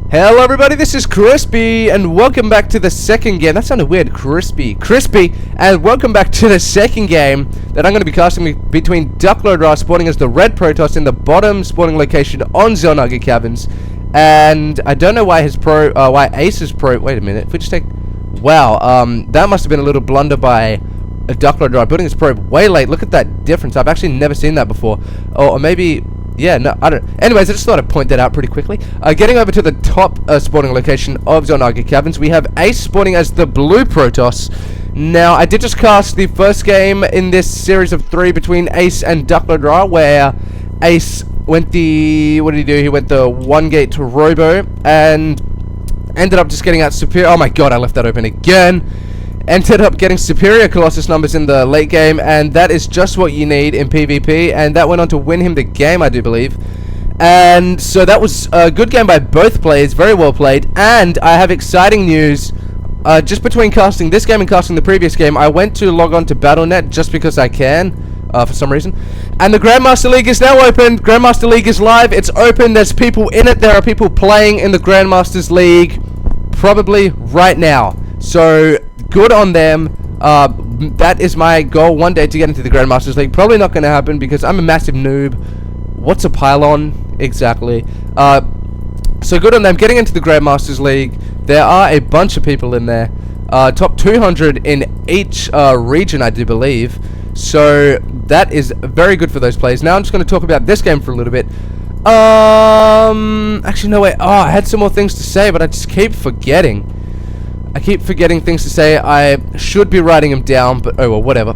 Hello everybody, this is Crispy, and welcome back to the second game. That sounded weird, Crispy, and welcome back to the second game that I'm going to be casting between WhiteRa spawning as the red Protoss in the bottom spawning location on xel'naga caverns. And I don't know why why ACE's probe, wait a minute, if we just take, wow, that must have been a little blunder by WhiteRa building his probe way late. Look at that difference, I've actually never seen that before. Or maybe... yeah, no, I don't... anyways, I just thought I'd point that out pretty quickly. Getting over to the top spawning location of xel'naga caverns, we have ACE spawning as the blue Protoss. Now, I did just cast the first game in this series of 3 between ACE and WhiteRa, where ACE went the... what did he do? He went the 1 gate to Robo, and ended up just getting out superior... oh my god, I left that open again! Ended up getting superior Colossus numbers in the late game, and that is just what you need in PvP, and that went on to win him the game, I do believe. And so that was a good game by both players, very well played, and I have exciting news. Just between casting this game and casting the previous game, I went to log on to Battle.net just because I can, for some reason, and the Grandmaster League is now open. Grandmaster League is live, it's open, there's people in it, there are people playing in the Grandmasters League, probably right now. So... good on them. That is my goal one day, to get into the Grandmasters League. Probably not going to happen because I'm a massive noob. What's a pylon? Exactly. So good on them getting into the Grandmasters League. There are a bunch of people in there. Top 200 in each region, I do believe. So that is very good for those players. Now I'm just going to talk about this game for a little bit. Actually, no, wait. Oh, I had some more things to say, but I just keep forgetting. I keep forgetting things to say. I should be writing them down, but oh well, whatever.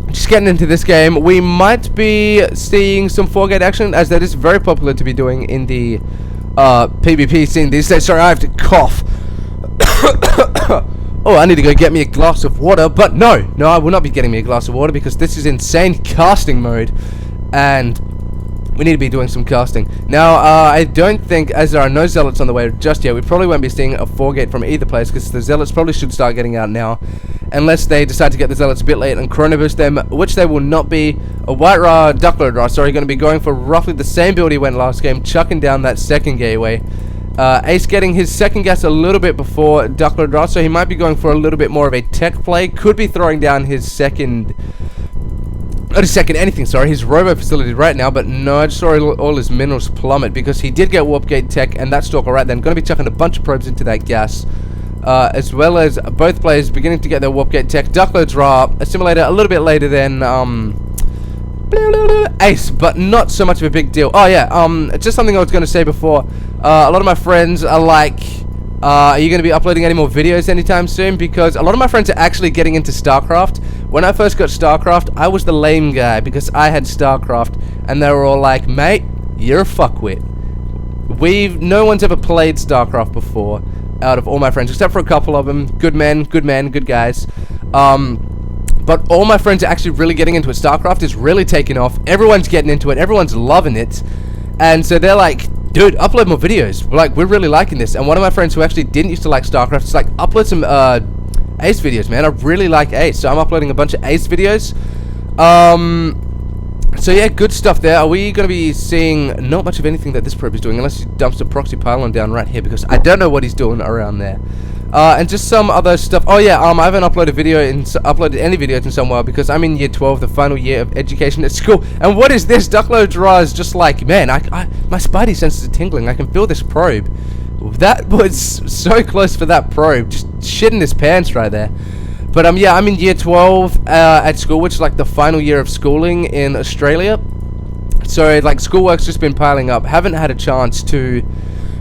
Just getting into this game, we might be seeing some 4-gate action, as that is very popular to be doing in the PvP scene these days. Sorry, I have to cough. Oh, I need to go get me a glass of water, but no, I will not be getting me a glass of water because this is insane casting mode, and we need to be doing some casting. Now, I don't think, as there are no Zealots on the way just yet, we probably won't be seeing a 4-gate from either place, because the Zealots probably should start getting out now, unless they decide to get the Zealots a bit late and chrono boost them, which they will not be. WhiteRa, WhiteRa, sorry, going to be going for roughly the same build he went last game, chucking down that second gateway. ACE getting his second gas a little bit before WhiteRa, so he might be going for a little bit more of a tech play, could be throwing down his second... his robo facility right now, but no, I just saw all his minerals plummet because he did get warp gate tech and that stalker right then. Going to be chucking a bunch of probes into that gas, as well as both players beginning to get their warp gate tech. WhiteRa assimilator a little bit later than ACE, but not so much of a big deal. Oh yeah, just something I was going to say before. A lot of my friends are like, are you going to be uploading any more videos anytime soon? Because a lot of my friends are actually getting into StarCraft. When I first got StarCraft, I was the lame guy because I had StarCraft, and they were all like, mate, you're a fuckwit. No one's ever played StarCraft before, out of all my friends, except for a couple of them. Good men, good guys. But all my friends are actually really getting into it. StarCraft is really taking off. Everyone's getting into it. Everyone's loving it. And so they're like, dude, upload more videos. We're really liking this. And one of my friends who actually didn't used to like StarCraft is like, upload some ACE videos, man. I really like ACE, so I'm uploading a bunch of ACE videos. So yeah, good stuff there. Are we going to be seeing not much of anything that this probe is doing, unless he dumps a proxy pylon down right here, because I don't know what he's doing around there. And just some other stuff. Oh yeah, I haven't uploaded any videos in some while because I'm in year 12, the final year of education at school. And what is this? WhiteRa is just like, man, my spidey senses are tingling. I can feel this probe. That was so close for that probe, just shitting his pants right there. But yeah, I'm in year 12 at school, which is like the final year of schooling in Australia. So like schoolwork's just been piling up. Haven't had a chance to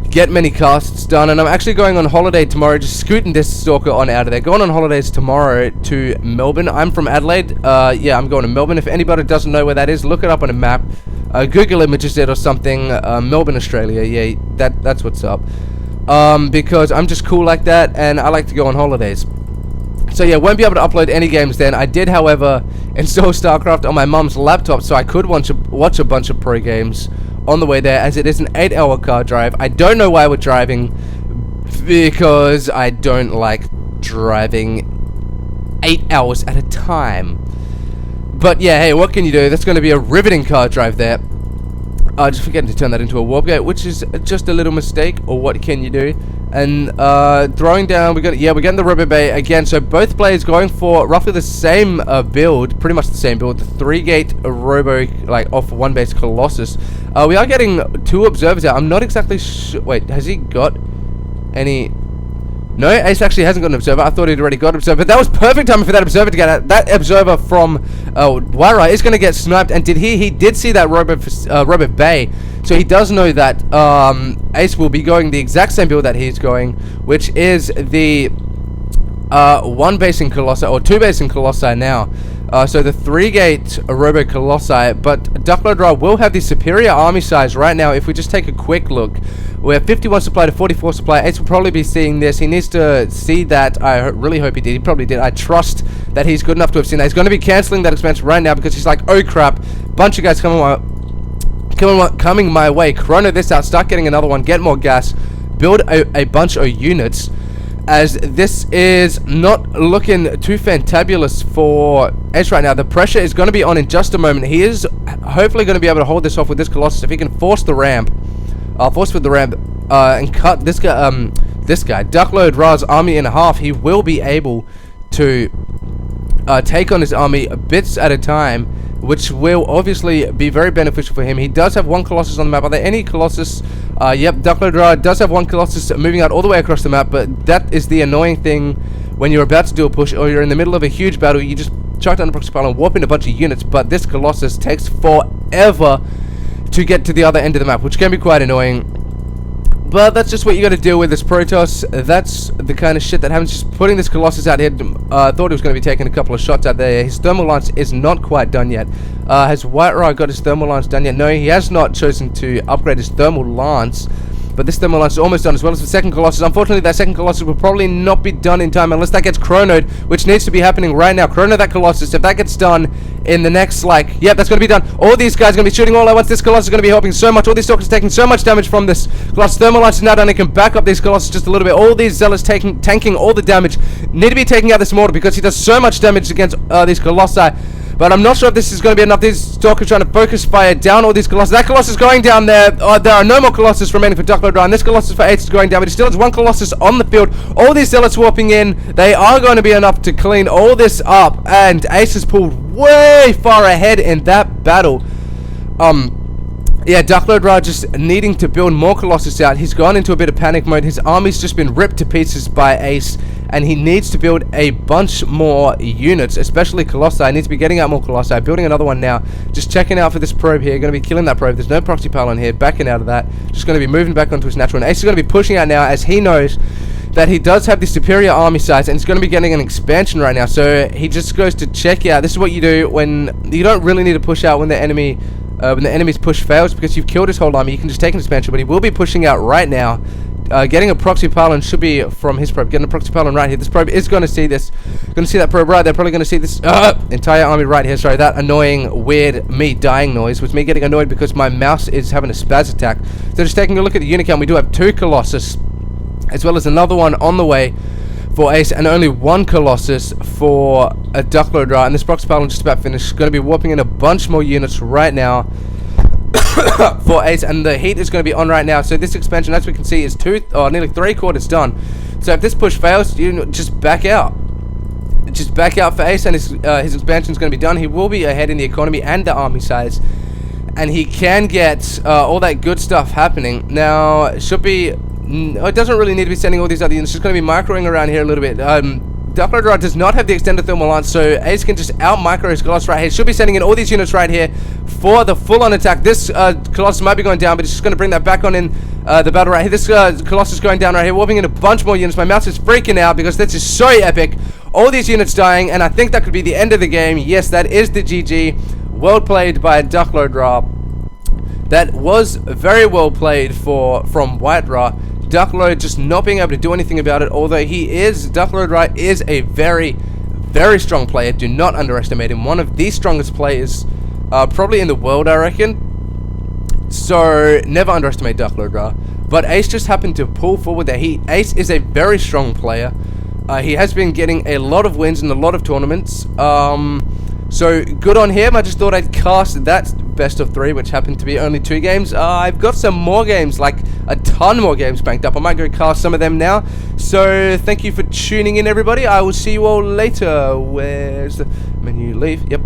get many casts done, and I'm actually going on holiday tomorrow, just scooting this stalker on out of there. Going on holidays tomorrow to Melbourne. I'm from Adelaide. Yeah, I'm going to Melbourne. If anybody doesn't know where that is, look it up on a map. Google images it or something. Melbourne, Australia. Yeah, that's what's up. Because I'm just cool like that, and I like to go on holidays. So yeah, won't be able to upload any games then. I did, however, install StarCraft on my mum's laptop, so I could watch a bunch of pro games on the way there, as it is an 8-hour car drive. I don't know why we're driving, because I don't like driving 8 hours at a time. But yeah, hey, what can you do? That's going to be a riveting car drive there. Just forgetting to turn that into a warp gate, which is just a little mistake, or what can you do? And throwing down, we're getting the Robo Bay again. So both players going for roughly the same build, pretty much the same build, the 3-gate Robo, like off 1-base Colossus. We are getting 2 observers out. I'm not exactly sure. Wait, has he got any? No, AcE actually hasn't got an observer. I thought he'd already got an observer. But that was perfect timing for that observer to get out. That observer from WhiteRa is going to get sniped. And he did see that Robo Bay. So he does know that AcE will be going the exact same build that he's going, which is the 1-base in Colossi, or 2-base in Colossi now. So the 3-gate Robo Colossi, but WhiteRa will have the superior army size right now. If we just take a quick look, we have 51 supply to 44 supply. AcE will probably be seeing this. He needs to see that. I really hope he did. He probably did. I trust that he's good enough to have seen that. He's going to be cancelling that expansion right now because he's like, oh crap, bunch of guys coming my way. Chrono this out, start getting another one, get more gas, build a bunch of units, as this is not looking too fantabulous for AcE right now. The pressure is going to be on in just a moment. He is hopefully going to be able to hold this off with this Colossus. If he can force the ramp, and cut this guy, Duckload Ra's army in half, he will be able to take on his army bits at a time, which will obviously be very beneficial for him. He does have 1 Colossus on the map. Are there any Colossus? Yep, Duckload Ra does have 1 Colossus moving out all the way across the map, but that is the annoying thing when you're about to do a push or you're in the middle of a huge battle. You just chuck down the proxy pile and warp in a bunch of units, but this Colossus takes forever to get to the other end of the map, which can be quite annoying. But that's just what you got to deal with this Protoss. That's the kind of shit that happens. Just putting this Colossus out here. Thought he was going to be taking a couple of shots out there. His thermal lance is not quite done yet. Has WhiteRa got his thermal lance done yet? No, he has not chosen to upgrade his thermal lance. But this thermal lance is almost done, as well as the second Colossus. Unfortunately, that second Colossus will probably not be done in time unless that gets chronoed, which needs to be happening right now. Chrono that Colossus. If that gets done in the next, that's going to be done. All these guys are going to be shooting all at once. This Colossus is going to be helping so much. All these Stalkers are taking so much damage from this Colossus. Thermal lance is now done. It can back up these Colossus just a little bit. All these Zealots tanking all the damage. Need to be taking out this mortar because he does so much damage against these Colossi. But I'm not sure if this is going to be enough. These Stalkers trying to focus fire down all these Colossus. That Colossus is going down there. There are no more Colossus remaining for Duckload Ra. And this Colossus for AcE is going down. But he still has 1 Colossus on the field. All these Zealots warping in. They are going to be enough to clean all this up. And AcE is pulled way far ahead in that battle. Yeah, Duckload Ra just needing to build more Colossus out. He's gone into a bit of panic mode. His army's just been ripped to pieces by AcE, and he needs to build a bunch more units, especially Colossi. He needs to be getting out more Colossi. Building another one now. Just checking out for this probe here. Going to be killing that probe. There's no proxy pylon here. Backing out of that. Just going to be moving back onto his natural. And AcE is going to be pushing out now as he knows that he does have the superior army size, and he's going to be getting an expansion right now. So he just goes to check out. This is what you do when you don't really need to push out when the enemy... when the enemy's push fails, because you've killed his whole army. You can just take an expansion, but he will be pushing out right now. Getting a proxy pylon should be from his probe. Getting a proxy pylon right here. This probe is going to see this. Going to see that probe right there. Probably going to see this entire army right here. Sorry, that annoying, weird, me dying noise was me getting annoyed because my mouse is having a spaz attack. So just taking a look at the unit count, we do have 2 Colossus, as well as another one on the way for AcE, and only 1 Colossus for a Duckload Ra. And this proxy pylon just about finished. Going to be warping in a bunch more units right now for AcE, and the heat is going to be on right now. So this expansion, as we can see, is nearly 3/4 done. So if this push fails, you just back out. Just back out for AcE, and his expansion is going to be done. He will be ahead in the economy and the army size, and he can get all that good stuff happening. Now, it should be... it doesn't really need to be sending all these other units. It's just going to be microing around here a little bit. Duckload Ra does not have the extended thermal lance, so AcE can just out-micro his Colossus right here. Should be sending in all these units right here for the full-on attack. This Colossus might be going down, but it's just going to bring that back on in the battle right here. This Colossus is going down right here, warping in a bunch more units. My mouse is freaking out because this is so epic. All these units dying, and I think that could be the end of the game. Yes, that is the GG. Well played by Duckload Ra. That was very well played from WhiteRa. Duckload just not being able to do anything about it, although Duckload Ra is a very, very strong player. Do not underestimate him. One of the strongest players probably in the world, I reckon. So never underestimate Duckload Ra. But AcE just happened to pull forward there. AcE is a very strong player. He has been getting a lot of wins in a lot of tournaments. So good on him. I just thought I'd cast that best of 3, which happened to be only 2 games. I've got some more games, like a ton more games banked up. I might go cast some of them now. So thank you for tuning in, everybody. I will see you all later. Where's the menu? Leave. Yep.